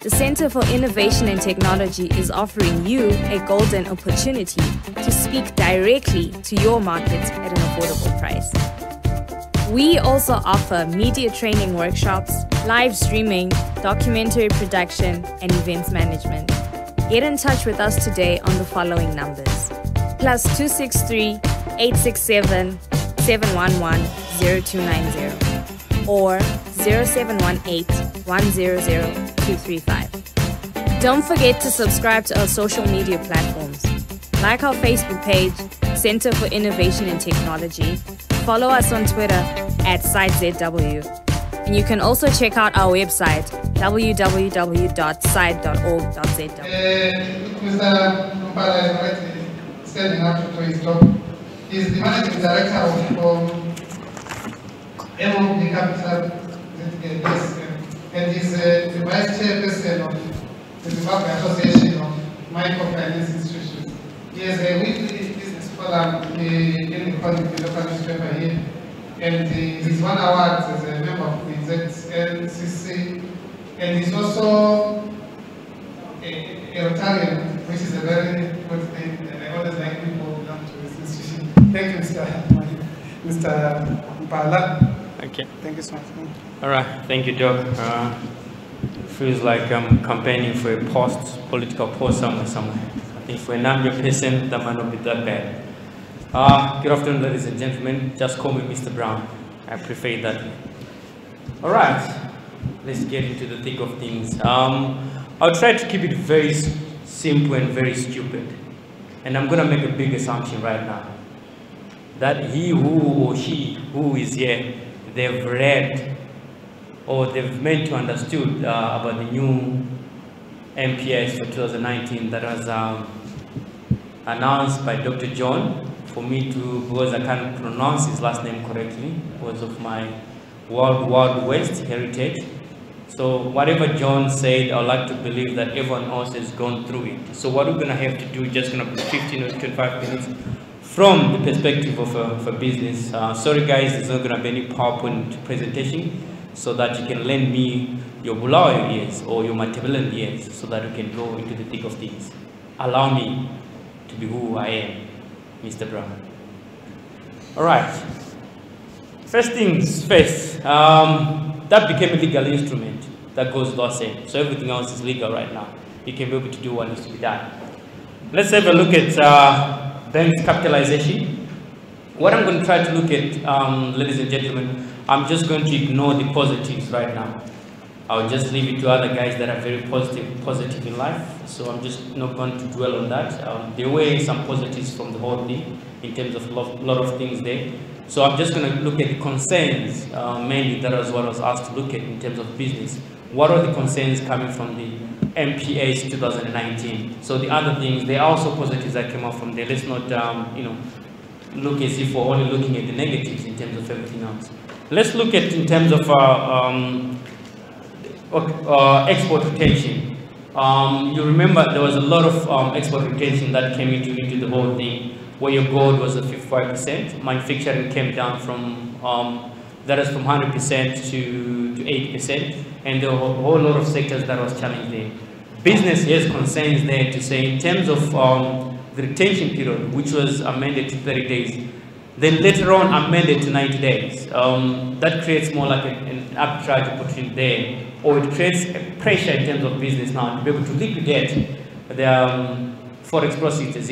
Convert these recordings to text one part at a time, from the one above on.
the Center for Innovation and Technology is offering you a golden opportunity to speak directly to your market at an affordable price. We also offer media training workshops, live streaming, documentary production, and events management. Get in touch with us today on the following numbers: +263 867 711 0290 or 0718 100 235. Don't forget to subscribe to our social media platforms. Like our Facebook page, Center for Innovation and Technology. Follow us on Twitter @SiteZW. And you can also check out our website, www.site.org.zw. Mr. Mpala is already standing up to his job. He's the managing director of MOB Capital desk, and he's the vice chairperson of the Zimbabwe Association of Microfinance Institutions. He has a weekly business column in the local newspaper here, and he's won awards as a member of the ZNCC, and he's also a Rotarian, which is a very good thing, and I always like people who belong to this institution. Thank you, Mr. Mpala. Okay. Thank you so much. All right. Thank you, Doc. Feels like I'm campaigning for a political post somewhere. I think for a number person, that might not be that bad. Good afternoon, ladies and gentlemen. Just call me Mr. Brown. I prefer that. All right. Let's get into the thick of things. I'll try to keep it very simple and very stupid. And I'm going to make a big assumption right now. That he who or she who is here, they've read or they've meant to understood about the new MPS for 2019 that was announced by Dr. John. For me to, because I can't pronounce his last name correctly because of my Wild West heritage. So whatever John said, I would like to believe that everyone else has gone through it. So what we're going to have to do is just going to be 15 or 25 minutes from the perspective of a business. Sorry guys, there's not going to be any PowerPoint presentation, so that you can lend me your Bulawayo ears or your Ndebele ears so that we can go into the thick of things. Allow me to be who I am, Mr. Brown. All right. First things first, that became a legal instrument. That goes without saying. So everything else is legal right now. You can be able to do what needs to be done. Let's have a look at bank's capitalization. What I'm going to try to look at, ladies and gentlemen, I'm just going to ignore the positives right now. I'll just leave it to other guys that are very positive in life. So I'm just not going to dwell on that. There were some positives from the whole thing in terms of a lot of things there. So I'm just going to look at the concerns, mainly that was what I was asked to look at in terms of business. What are the concerns coming from the MPAs 2019? So the other things, there are also positives that came out from there. Let's not, look as if we're only looking at the negatives in terms of everything else. Let's look at in terms of export retention. You remember there was a lot of export retention that came into the whole thing, where your gold was at 55%. Manufacturing came down from that is from 100% to 80%, and there were a whole lot of sectors that was challenged there. Business has concerns there to say in terms of the retention period, which was amended to 30 days, then later on amended to 90 days. That creates more like an arbitrage opportunity there, or it creates a pressure in terms of business now to be able to liquidate their forex proceeds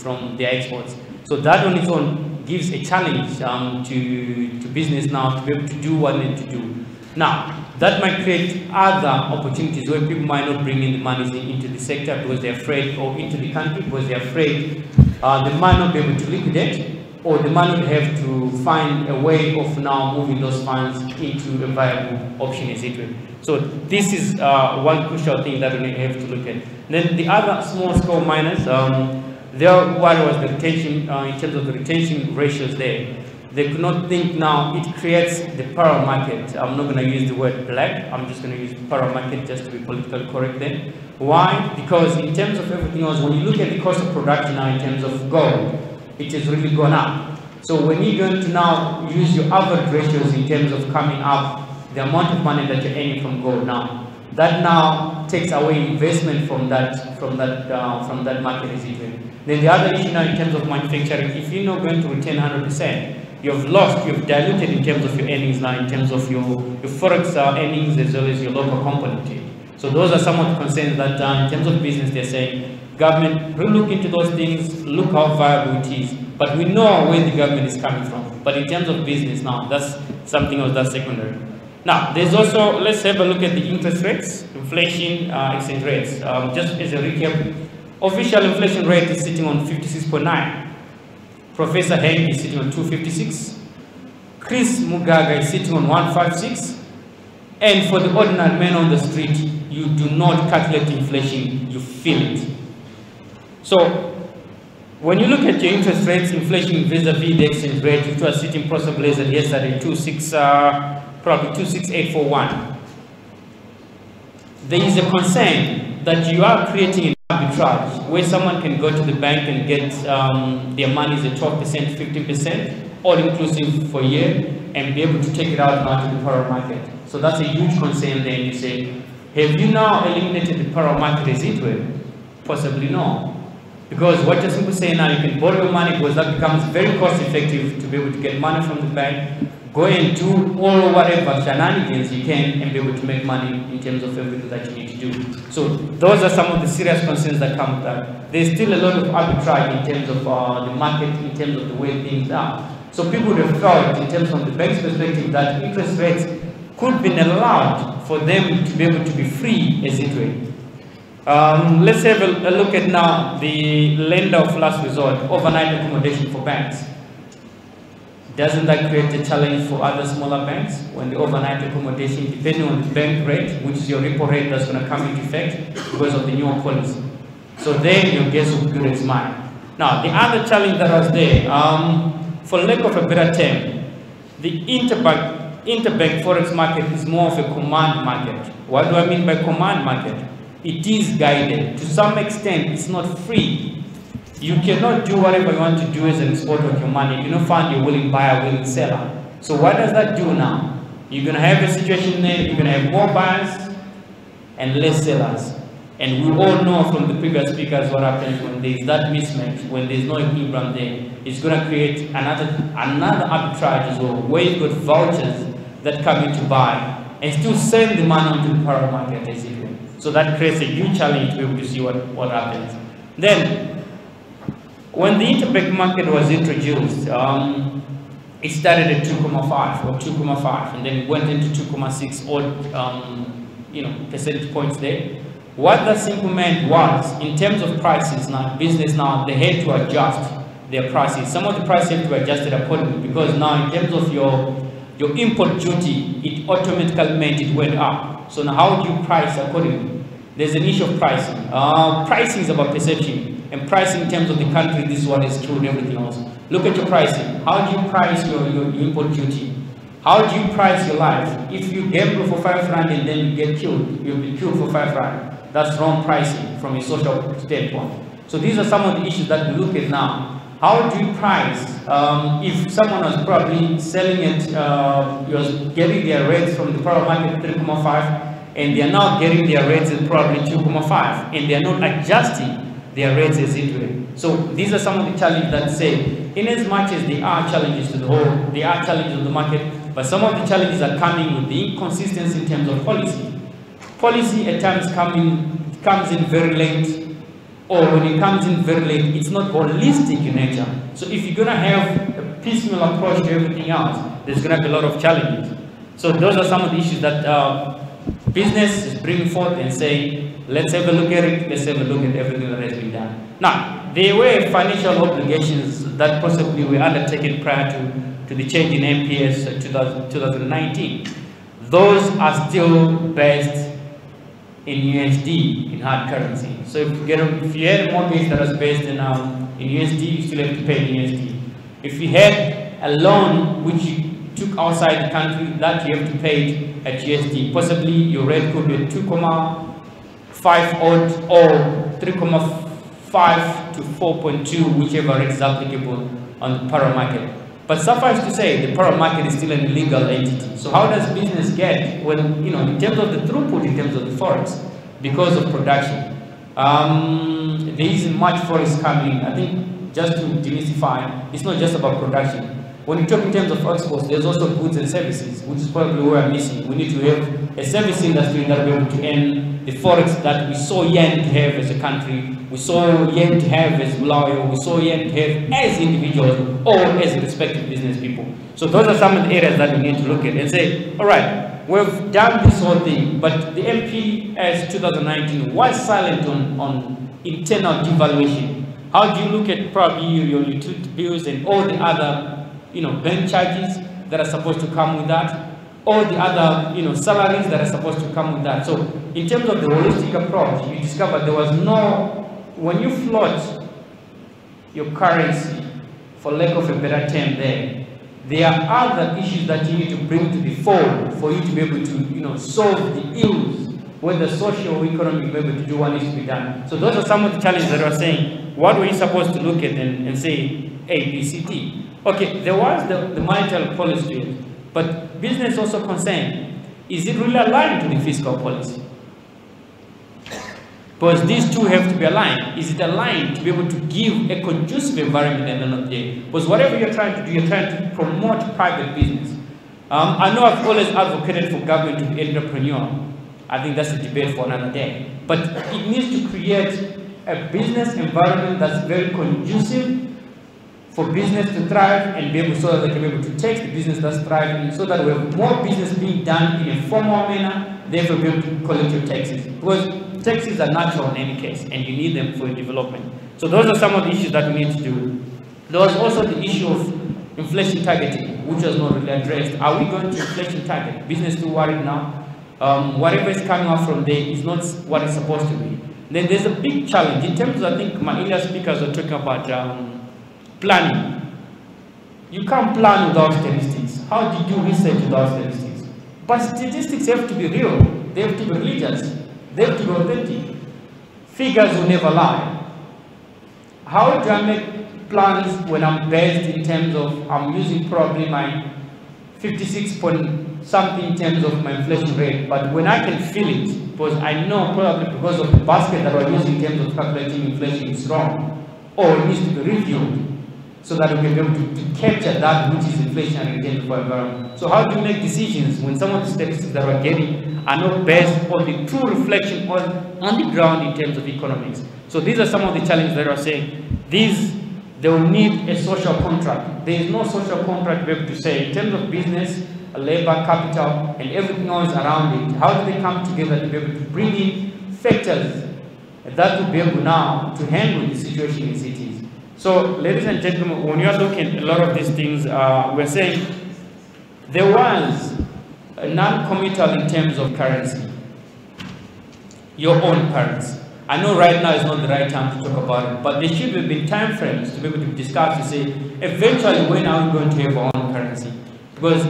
from their exports. So that on its own gives a challenge to business now to be able to do what they need to do. Now, that might create other opportunities where people might not bring in the money into the sector because they're afraid, or into the country because they're afraid they might not be able to liquidate, or they might not have to find a way of now moving those funds into a viable option, etc. So this is one crucial thing that we have to look at. Then the other small scale miners, there what was the retention, in terms of the retention ratios there, they could not think now it creates the power market. I'm not going to use the word black, I'm just going to use power market just to be politically correct then. Why? Because in terms of everything else, when you look at the cost of production now in terms of gold, it has really gone up. So when you're going to now use your average ratios in terms of coming up, the amount of money that you're earning from gold now, That now takes away investment from that market, as it were. Then the other issue now in terms of manufacturing, if you're not going to retain 100%, you've diluted in terms of your earnings now, in terms of your forex earnings as well as your local component. So those are some of the concerns that in terms of business they're saying, government will look into those things, look how viable it is. But we know where the government is coming from. But in terms of business now, that's something else that's secondary. Now, there's also, let's have a look at the interest rates, inflation, exchange rates. Just as a recap, official inflation rate is sitting on 56.9. Professor Heng is sitting on 256. Chris Mugaga is sitting on 156. And for the ordinary man on the street, you do not calculate inflation, you feel it. So, when you look at your interest rates, inflation vis-a-vis the exchange rate, which was sitting possibly as yesterday, probably 26841. There is a concern that you are creating an arbitrage where someone can go to the bank and get their monies at 12%, 15%, all inclusive for a year, and be able to take it out now to the parallel market. So that's a huge concern there. And you say, have you now eliminated the parallel market as it were? Possibly no. Because what you're simply saying now, you can borrow your money because that becomes very cost effective to be able to get money from the bank, go and do all whatever shenanigans you can and be able to make money in terms of everything that you need to do. So those are some of the serious concerns that come with that. There's still a lot of arbitrage in terms of the market, in terms of the way things are. So people would have thought, in terms of the bank's perspective, that interest rates could be allowed for them to be able to be free as it were. Let's have a look at now the lender of last resort, overnight accommodation for banks. Doesn't that create a challenge for other smaller banks when the overnight accommodation, depending on the bank rate, which is your repo rate that's going to come into effect because of the new policy? So then your guess will be good as mine. Now, the other challenge that was there, for lack of a better term, the interbank forex market is more of a command market. What do I mean by command market? It is guided. To some extent, it's not free. You cannot do whatever you want to do as an exporter of your money. You don't find your willing buyer, willing seller. So what does that do now? You're going to have a situation there, you're going to have more buyers and less sellers. And we all know from the previous speakers what happens when there's that mismatch, when there's no equilibrium there. It's going to create another arbitrage as well, where you've got vouchers that come in to buy and still send the money onto the parallel market as it were. So that creates a huge challenge to be able to see what happens. Then, when the interbank market was introduced, it started at 2.5 or 2.5, and then it went into 2.6 odd, percentage points there. What that simply meant was, in terms of prices now, business now, they had to adjust their prices. Some of the prices have to be adjusted accordingly because now, in terms of your import duty, it automatically meant it went up. So now, how do you price accordingly? There's an issue of pricing. Pricing is about perception, and pricing in terms of the country, this is what is true and everything else. Look at your pricing. How do you price your import duty? How do you price your life? If you gamble for 5 rand and then you get killed, you'll be killed for 5 rand. That's wrong pricing from a social standpoint. So these are some of the issues that we look at now. How do you price? If someone was probably selling it, was getting their rates from the parallel market 3.5, and they are now getting their rates at probably 2.5, and they are not adjusting their rates as it were. So these are some of the challenges that say, in as much as there are challenges to the whole, there are challenges of the market, but some of the challenges are coming with the inconsistency in terms of policy. Policy at times comes in very late, or when it comes in very late, it's not holistic in nature. So if you're going to have a piecemeal approach to everything else, there's going to be a lot of challenges. So those are some of the issues that business is bringing forth and saying, let's have a look at it, let's have a look at everything that has been done. Now, there were financial obligations that possibly were undertaken prior to the change in MPS 2019. Those are still based in USD, in hard currency. So if you had a mortgage that was based in USD, you still have to pay in USD. If you had a loan which you took outside the country, that you have to pay at USD. Possibly your rate could be 2.5 odd or 3.5 to 4.2, whichever rate is applicable on the parallel market. But suffice to say, the power market is still an illegal entity. So how does business get, when, in terms of the throughput, in terms of the forex, because of production? There isn't much forex coming. I think just to demystify, it's not just about production. When you talk in terms of exports, there's also goods and services, which is probably where I'm missing. We need to have a service industry that will be able to earn the forex that we so yearn to have as a country, we so yearn to have as Malawi, we so yearn to have as individuals or as respective business people. So those are some of the areas that we need to look at and say, all right, we've done this whole thing, but the MP as 2019 was silent on internal devaluation. How do you look at probably your utility bills and all the other bank charges that are supposed to come with that, all the other, salaries that are supposed to come with that. So in terms of the holistic approach, you discover there was no, when you float your currency, for lack of a better term there are other issues that you need to bring to the fore for you to be able to, solve the ills, whether social or economic, be able to do what needs to be done. So those are some of the challenges that are saying, what were you supposed to look at and say A, B, C, D? Okay, there was the monetary policy, but business also concerned, is it really aligned to the fiscal policy? Because these two have to be aligned. Is it aligned to be able to give a conducive environment at the end of the day? Because whatever you're trying to do, you're trying to promote private business. I know I've always advocated for government to be entrepreneurial. I think that's a debate for another day. But it needs to create a business environment that's very conducive for business to thrive and be able, so that they can be able to take the business that's thriving, so that we have more business being done in a formal manner, therefore be able to collect your taxes. Because taxes are natural in any case, and you need them for your development. So those are some of the issues that we need to do. There was also the issue of inflation targeting, which was not really addressed. Are we going to inflation target? Business too worried now. Whatever is coming out from there is not what it's supposed to be. Then there's a big challenge in terms of, I think my earlier speakers were talking about planning. You can't plan without statistics. How do you do research without statistics? But statistics have to be real. They have to be religious. They have to be authentic. Figures will never lie. How do I make plans when I'm based in terms of I'm using probably my 56 point something in terms of my inflation rate, but when I can feel it, because I know probably because of the basket that we're using in terms of calculating inflation is wrong, or it needs to be reviewed, so that we can be able to capture that which is inflation in terms of our environment. So how do you make decisions when some of the statistics that we're getting are not based on the true reflection on the ground in terms of economics? So these are some of the challenges that are saying, they will need a social contract. There is no social contract to be able to say, in terms of business, labor, capital, and everything else around it, how do they come together to be able to bring in factors that will be able now to handle the situation in cities? So, ladies and gentlemen, when you are looking at a lot of these things, we're saying there was a non-committal in terms of currency, your own currency. I know right now is not the right time to talk about it, but there should have been time frames to be able to discuss, to say, eventually when are we going to have our own currency? Because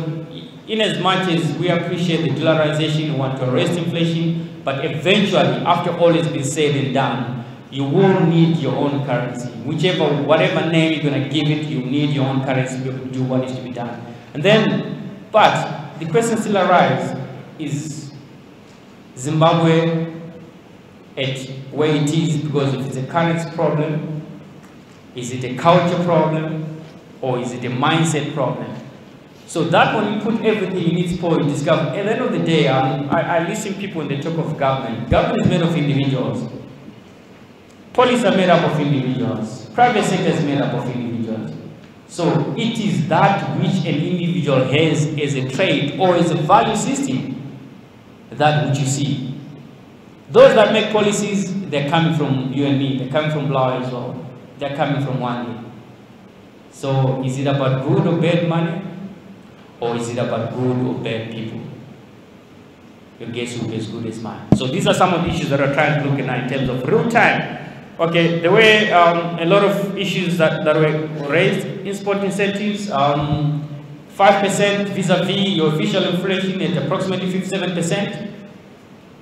in as much as we appreciate the dollarization, we want to arrest inflation, but eventually, after all has been said and done, you will need your own currency. Whatever name you're going to give it, you need your own currency to be able to do what needs to be done. And then, but the question still arises, is Zimbabwe at where it is because if it's a currency problem, is it a culture problem, or is it a mindset problem? So that when you put everything in its point, you discover, at the end of the day, I listen to people when they talk of government. Government is made of individuals. Police are made up of individuals. Private sector is made up of individuals. So it is that which an individual has as a trait or as a value system, that which you see. Those that make policies, they're coming from you and me. They're coming from Blawa as well. They're coming from one day. So is it about good or bad money? Or is it about good or bad people? Your guess will be as good as mine. So these are some of the issues that we're trying to look at in terms of real time. Okay, there were a lot of issues that were raised. Export incentives, 5% vis-a-vis your official inflation at approximately 57%.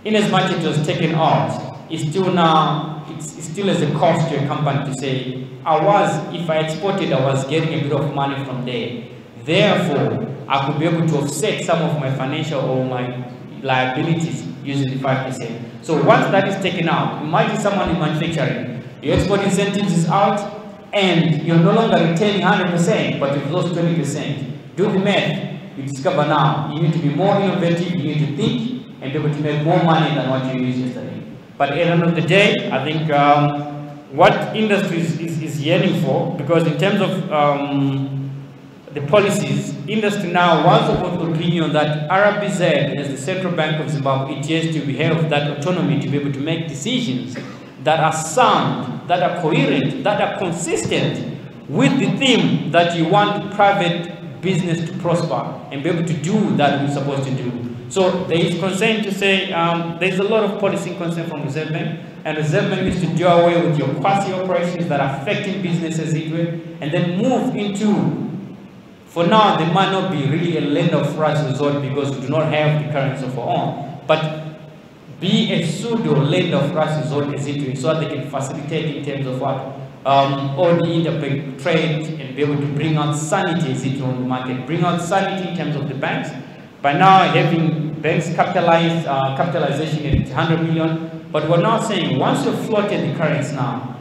In as much as it was taken out, it's still now it's still as a cost to a company to say, if I exported, I was getting a bit of money from there. Therefore, I could be able to offset some of my financial or my liabilities using the 5%. So once that is taken out, imagine someone in manufacturing, your export incentives is out, and you're no longer retaining 100%, but you've lost 20%. Do the math. You discover now you need to be more innovative, you need to think and be able to make more money than what you used yesterday. But at the end of the day, I think what industry is yearning for, because in terms of the policies, industry now wants of opinion that RBZ, as the Central Bank of Zimbabwe, it has to have that autonomy to be able to make decisions that are sound, that are coherent, that are consistent with the theme that you want private business to prosper and be able to do that we're supposed to do. So there is concern to say there's a lot of policy concern from Reserve Bank, and Reserve Bank needs to do away with your quasi operations that are affecting businesses and then move into, for now, there might not be really a lender of last resort because we do not have the currency of our own, but be a pseudo lender of last resort as it so that they can facilitate in terms of what all the interbank trade and be able to bring out sanity as it on the market, bring out sanity in terms of the banks. By now, having banks capitalization at 100 million, but we're now saying once you've floated the currency now,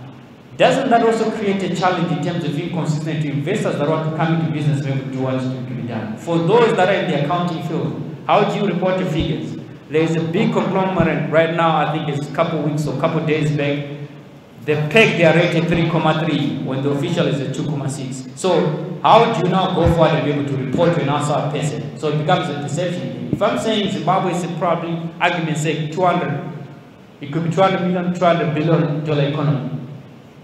doesn't that also create a challenge in terms of inconsistency to investors that want to come into business maybe to do what's to be done? For those that are in the accounting field, how do you report your figures? There is a big conglomerate right now, I think it's a couple weeks or couple days back, they pegged their rate at 3.3 when the official is at 2.6. So how do you now go forward and be able to report to an outside person? So it becomes a perception thing. If I'm saying Zimbabwe is probably, argument's sake, 200, it could be 200 million, $200 billion economy.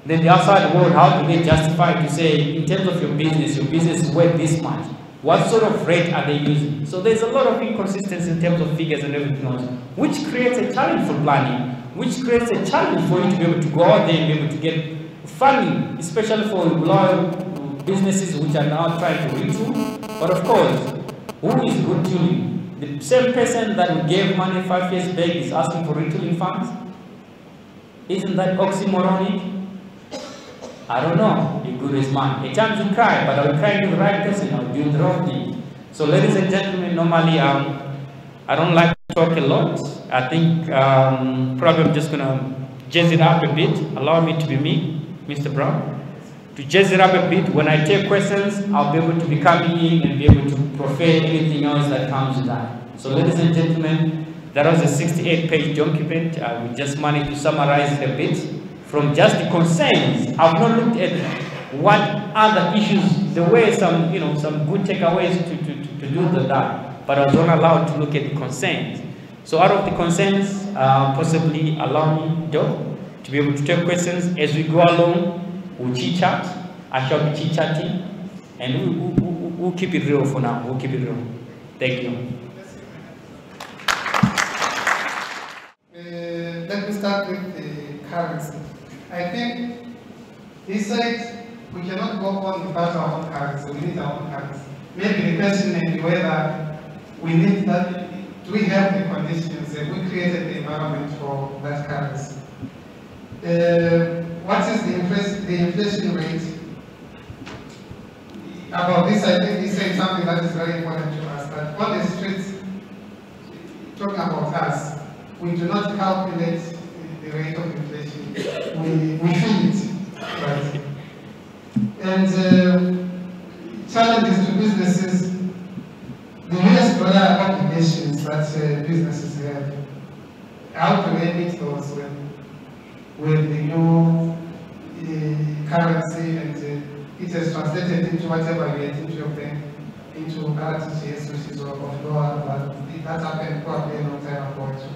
Then the outside world, how do they justify to say, in terms of your business is worth this much? What sort of rate are they using? So there's a lot of inconsistency in terms of figures and everything else, which creates a challenge for planning, which creates a challenge for you to be able to go out there and be able to get funding, especially for loyal businesses which are now trying to retool. But of course, who is good tooling? The same person that we gave money 5 years back is asking for retooling funds? Isn't that oxymoronic? I don't know, be good as mine. At times you cry, but I will cry to the right person, I will do the wrong thing. So ladies and gentlemen, normally I don't like to talk a lot. I think probably I'm just going to jazz it up a bit. Allow me to be me, Mr. Brown. To jazz it up a bit, when I take questions, I'll be able to be coming in and be able to proffer anything else that comes with that. So ladies and gentlemen, that was a 68-page document. We just managed to summarize it a bit. From just the concerns, I've not looked at what other issues. There were some, some good takeaways to do that, but I was not allowed to look at the concerns. So out of the concerns, possibly allow me, Doc, to be able to take questions as we go along. We'll chit-chat. I shall be chit-chatting, and we'll keep it real for now. We'll keep it real. Thank you. Let me start with the currency. I think he said we cannot go on without our own currency. We need our own currency. Maybe the question may be whether we need that. Do we have the conditions? We created the environment for that currency. What is the inflation rate? About this, I think he said something that is very important to us. That on the streets, talking about us, we do not calculate the rate of inflation. We feel it, right? And challenges to businesses, the US dollar obligations that businesses have. How do they meet those with the new currency and it has translated into whatever you get into your bank, into RTGS, which is of lower, but that happened probably a long time ago too.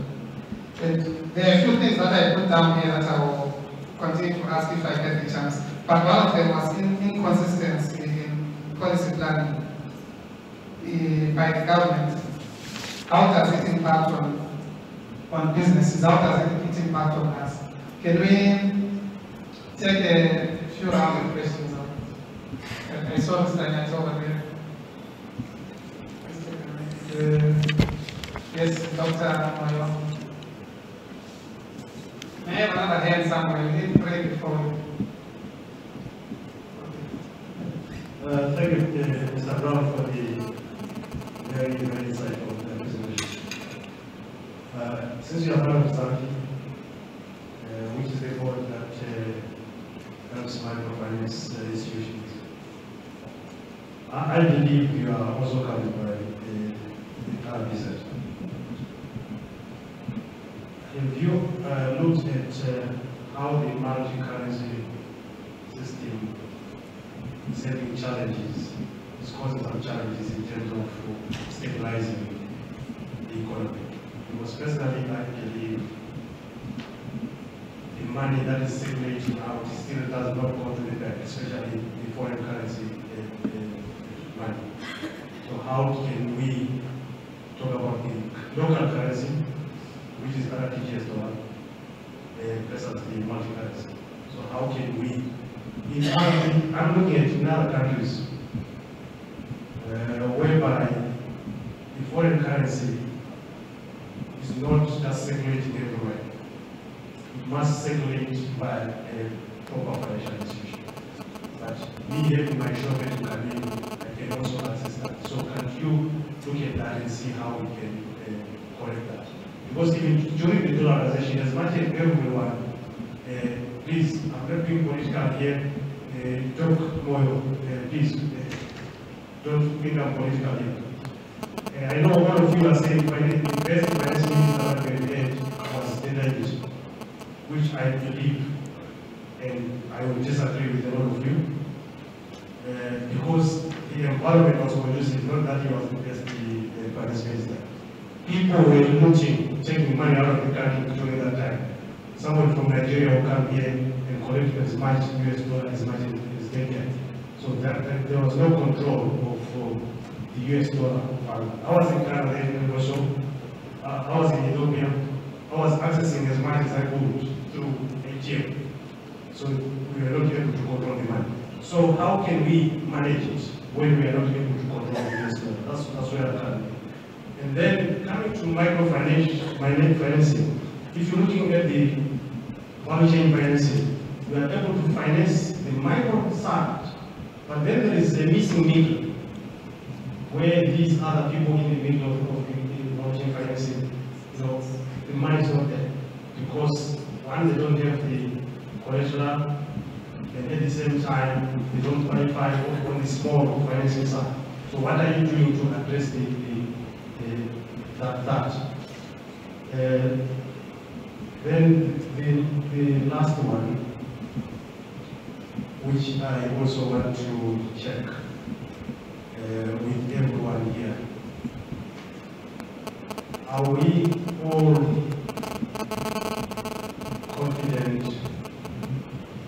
And there are a few things that I put down here that I will continue to ask if I get the chance. But one of them was inconsistency in policy planning by the government. How does it impact on businesses? How does it impact on us? Can we take a few rounds of questions? I saw Mr. Nyati over there. Yes, Dr. Mayo. May I have another hand somewhere. We need to pray before. Thank you, Mr. Brown, for the very, very insightful presentation. Since you are part of SAFI, which is the board that helps microfinance institutions, I believe you are also covered by the research. Have you looked at how the multi-currency system is having challenges, it's causing some challenges in terms of stabilizing the economy? Because personally, I believe the money that is circulating out still does not go to the bank, especially the foreign currency money. So how can we talk about the local currency, which is RTGS dollar, versus the multi-currency? So how can we, I'm looking at in other countries, whereby the foreign currency is not just circulating everywhere. It must circulate by a proper financial institution. But me here in my shop in Kabin, I can also access that. So can you look at that and see how we can correct that? Because even during the dollarization, as much as everyone, please, I'm not being political here, talk more, please, don't think I'm political here. I know one of you are saying the best finance minister that we had was Ndebele, which I believe, and I will disagree with a lot of you, because the environment was conducive, not that he was the best finance minister. People were looting, taking money out of the country during that time. Someone from Nigeria will come here and collect as much US dollar as much as they can. So that there was no control of the US dollar. I was in Canada then also. I was in Ethiopia. I was accessing as much as I could through ATM. So we were not able to control the money. So how can we manage it when we are not able to control the US dollar? That's where I'm coming. And then coming to microfinancing, if you're looking at the value chain financing, we are able to finance the micro side, but then there is a missing middle, where these other people in the middle of the value chain financing, the money is not there, because one, they don't have the collateral, and at the same time, they don't qualify on the small financing side. So what are you doing to address that? Then the last one, which I also want to check with everyone here. Are we all confident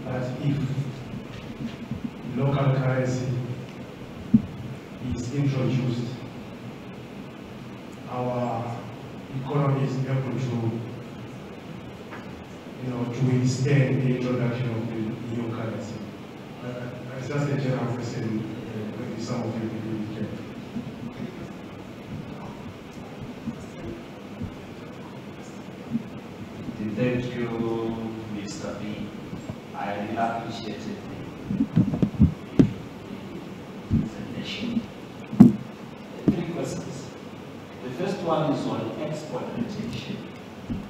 that if local currency is introduced, our economy is able to withstand the introduction of the new currency? It's just a general question, maybe some of you can. Thank you, Mr. B. I really appreciated the presentation. 3 questions. The first one is on export retention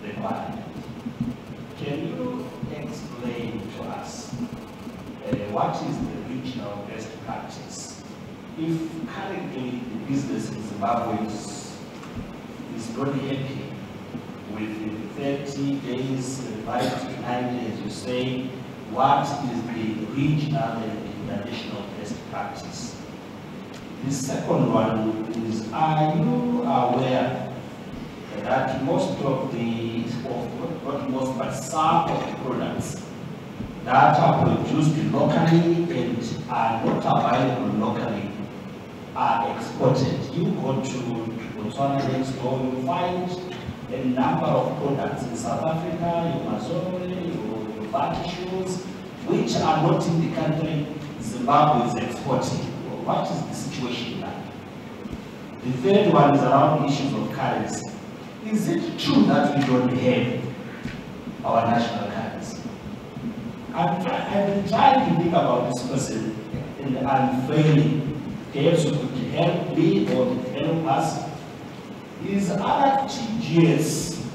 requirement. Can you explain to us what is the regional best practice? If currently the business in Zimbabwe is not happy with 30 days, 5 to 9 days, you say, what is the regional and international best practice? The second one is, are you aware that most of the, not most, but some of the products that are produced locally and are not available locally are exported? You go to Botswana next door, you find a number of products in South Africa, your Mazole, your Vati shoes, which are not in the country Zimbabwe is exporting. What is the situation now? The third one is around issues of currency. Is it true that we don't have our national currency? I've been trying to think about this person and I'm failing. Perhaps you could help me or help us. Is RTGS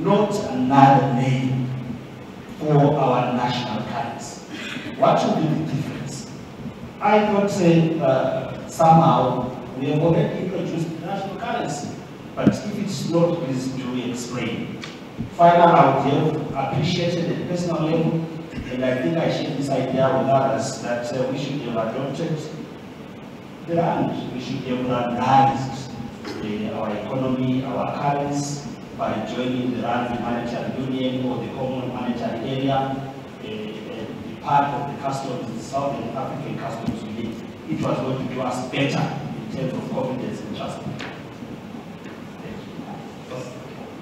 not another name for our national currency? What should be the difference? I thought somehow we have already introduced national currency, but if it's not, please do explain. Finally, I would have appreciated at personal level, and I think I shared this idea with others that we should have adopted the rand. We should have randized our economy, our currency, by joining the rand monetary union or the common monetary area, the part of the customs, the Southern African customs union. It was going to do us better in terms of confidence and trust.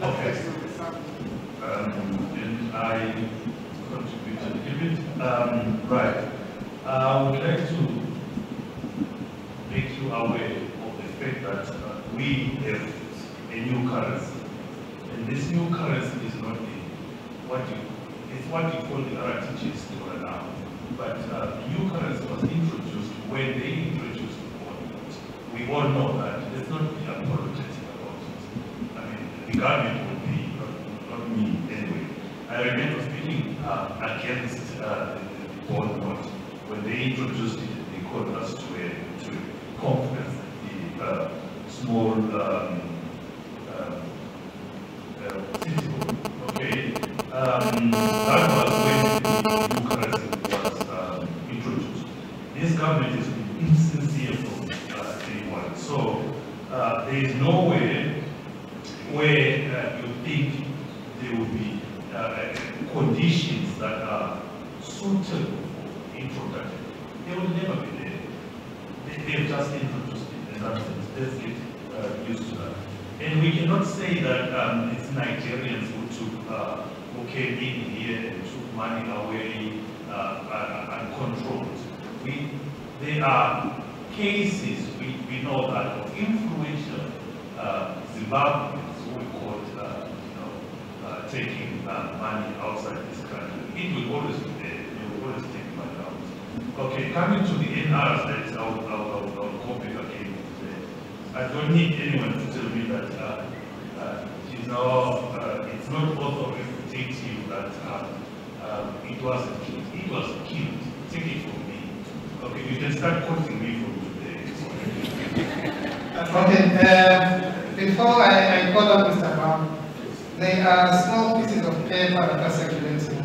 Okay. And I contributed a bit. Right. I would like to make you aware of the fact that we have a new currency. And this new currency is not what you call the RTGS dollar now. But the new currency was introduced when they introduced the bond. We all know that. Let's not be apologetic about it. I mean, the government would be, not me anyway. I remember speaking against the bond note. When they introduced it, they called us to a conference, the small city, okay? That was when the new currency was introduced. This government has been insincere from day one. So there is no way where you think there will be conditions that are suitable for introduction. They will never be there. They've just introduced it in that sense. Let's get used to that. And we cannot say that it's Nigerians who came in here and took money away uncontrolled. There are cases we know that of influential Zimbabweans who we caught taking money outside this country. It will always be there. They will always take money out. Okay, coming to the NRs, that I'll copy again today. I don't need anyone to tell me that it's not authoritative that it wasn't killed. It was killed. Take it from me. Okay, you can start quoting me from today. Okay, before I call on Mr. Brown, there are small pieces of paper that are circulating.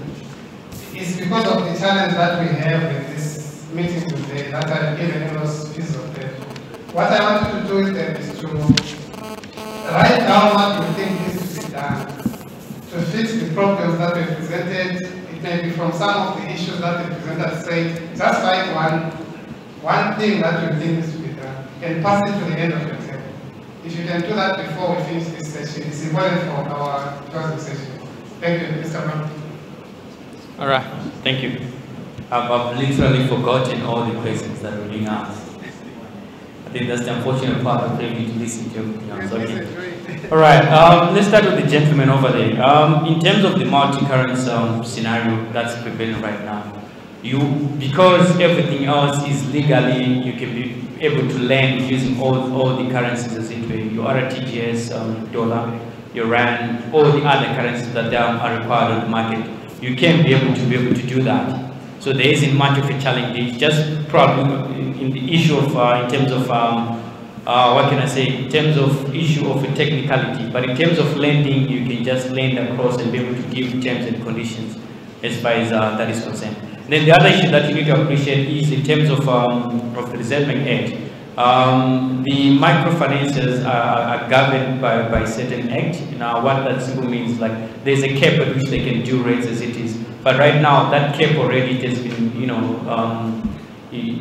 It's because of the challenge that we have with this meeting today that I've given those pieces of paper. What I want you to do with them is to write down what you think needs to be done to fix the problems that we presented. It may be from some of the issues that the presenter said. Just write one thing that you think needs to be done and pass it to the end of your table. If you can do that before we finish this session, it's important for our closing session. Thank you, Mr. Brown. All right, thank you. I've literally forgotten all the questions that were being asked. I think that's the unfortunate part of having to listen to everything. All right, let's start with the gentleman over there. In terms of the multi-currency scenario that's prevailing right now, because everything else is legally, you can be able to lend using all the currencies as it were, your RTGS dollar, your rand, all the other currencies that are required on the market. You can be able to do that. So there isn't much of a challenge. It's just probably in the issue of in terms of what can I say? In terms of issue of a technicality, but in terms of lending, you can just lend across and be able to give terms and conditions as far as that is concerned. Then the other issue that you need to appreciate is in terms of the Reserve Act. The microfinances are governed by certain act. Now, what that simply means, like there's a cap at which they can do rates as it is. But right now, that cap already has been,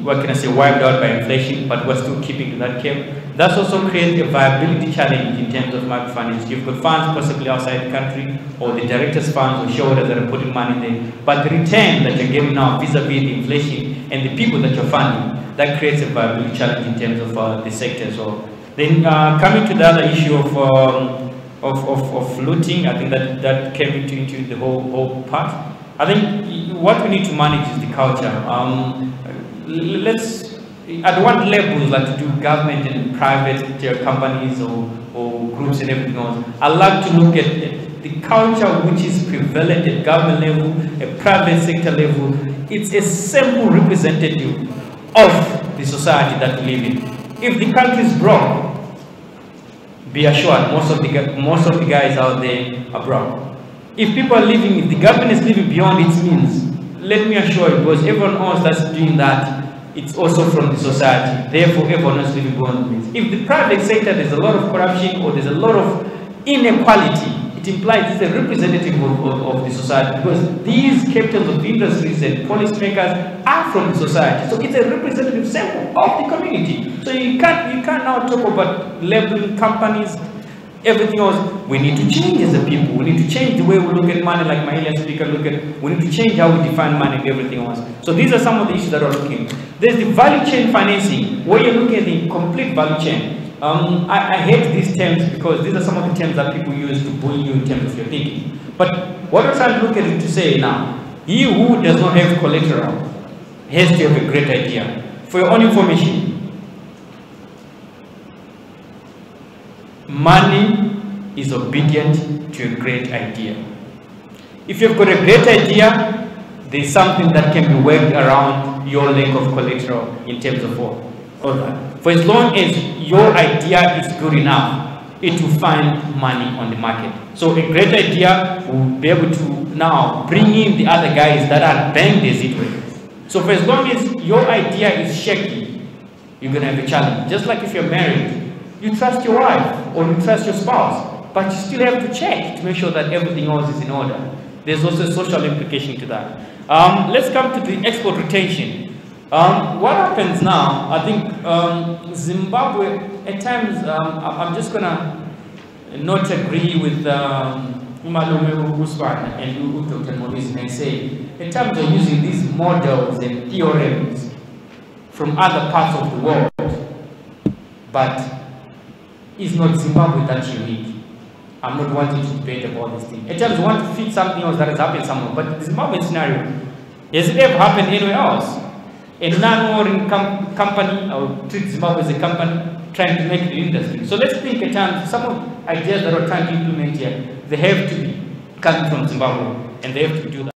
what can I say, wiped out by inflation. But we're still keeping to that cap. That's also creates a viability challenge in terms of microfinance. You've got funds possibly outside the country, or the directors' funds or shareholders that are putting money there. But the return that you're getting now vis-a-vis the inflation and the people that you're funding, that creates a viability challenge in terms of the sector as well. Then coming to the other issue of looting, I think that came into the whole part. I think what we need to manage is the culture. I don't want labels like to do government and private companies or groups and everything else. I like to look at the culture which is prevalent at government level, at private sector level. It's a simple representative of the society that we live in. If the country is broke, be assured most of the guys out there are broke. If people are living, if the government is living beyond its means, let me assure you, because everyone else that's doing that, it's also from the society. Therefore, everyone is living beyond means. If the private sector, there's a lot of corruption or there's a lot of inequality, it implies it's a representative of the society, because these captains of industries and policymakers are from the society. So it's a representative sample of the community. So you can't now talk about labeling companies, everything else. We need to change as a people. We need to change the way we look at money, like my earlier speaker we need to change how we define money and everything else. So these are some of the issues that we're looking. There's the value chain financing, where you're looking at the complete value chain. I hate these terms because these are some of the terms that people use to bully you in terms of your thinking. But what I'm trying to look at it to say now, he who does not have collateral has to have a great idea. For your own information, money is obedient to a great idea. If you've got a great idea, there's something that can be worked around your lack of collateral in terms of all that. For as long as your idea is good enough, it will find money on the market. So a great idea will be able to now bring in the other guys that are banged as it were. So for as long as your idea is shaky, you're going to have a challenge. Just like if you're married, you trust your wife or you trust your spouse, but you still have to check to make sure that everything else is in order. There's also a social implication to that. Let's come to the export retention. What happens now, I think Zimbabwe, at times, I'm just going to not agree with Umalume Usman and Dr. Morris Mpala. At times they're using these models and theorems from other parts of the world, but it's not Zimbabwe that's unique. I'm not wanting to debate about this thing. At times we want to fit something else that has happened somewhere, but the Zimbabwe scenario, has it ever happened anywhere else? A non-warring company, or treat Zimbabwe as a company, trying to make the industry. So let's think at times, some of the ideas that we're trying to implement here, they have to be coming from Zimbabwe, and they have to do that.